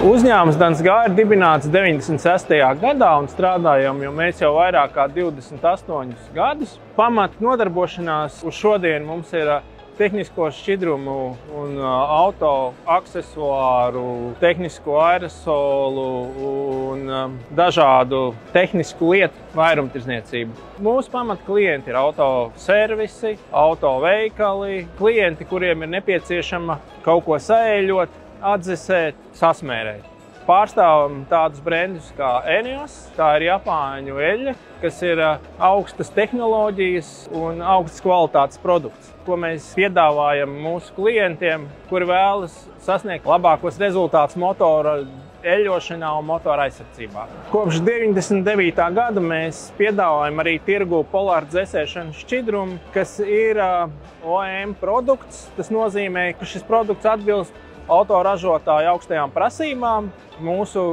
Uzņēmums DansGā ir dibināts 96. gadā un strādājam, jo mēs jau vairāk kā 28 gadus. Pamat nodarbošanās uz šodien mums ir tehnisko šķidrumu un auto aksesuāru, tehnisko aerosolu un dažādu tehnisku lietu vairumtirdzniecību. Mūsu pamat klienti ir autoservisi, autoveikali, klienti, kuriem ir nepieciešama kaut ko saēļot, atdzesēt, sasmērēt. Pārstāvam tādus brendus kā Eneos, tā ir japāņu eļļa, kas ir augstas tehnoloģijas un augstas kvalitātes produkts, ko mēs piedāvājam mūsu klientiem, kuri vēlas sasniegt labākos rezultātus motora eļļošanā un motora aizsardzībā. Kopš 99. gada mēs piedāvājam arī tirgu polāru dzesēšanas šķidrumu, kas ir OEM produkts. Tas nozīmē, ka šis produkts atbilst autoražotāju augstajām prasībām. Mūsu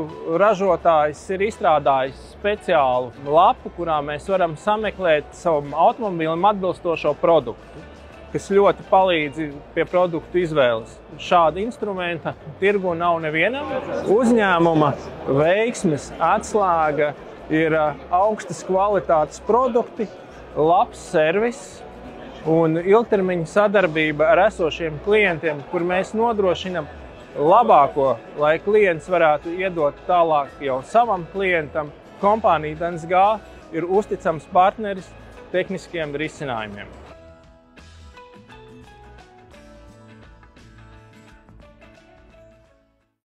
ražotājs ir izstrādājis speciālu lapu, kurā mēs varam sameklēt savam automobīlim atbilstošo produktu, kas ļoti palīdz pie produktu izvēles. Šāda instrumenta tirgu nav nevienam. Uzņēmuma veiksmes atslēga ir augstas kvalitātes produkti, labs servis un ilgtermiņa sadarbība ar esošiem klientiem, kur mēs nodrošinam labāko, lai klients varētu iedot tālāk jau savam klientam. Kompānija DansGā ir uzticams partneris tehniskiem risinājumiem.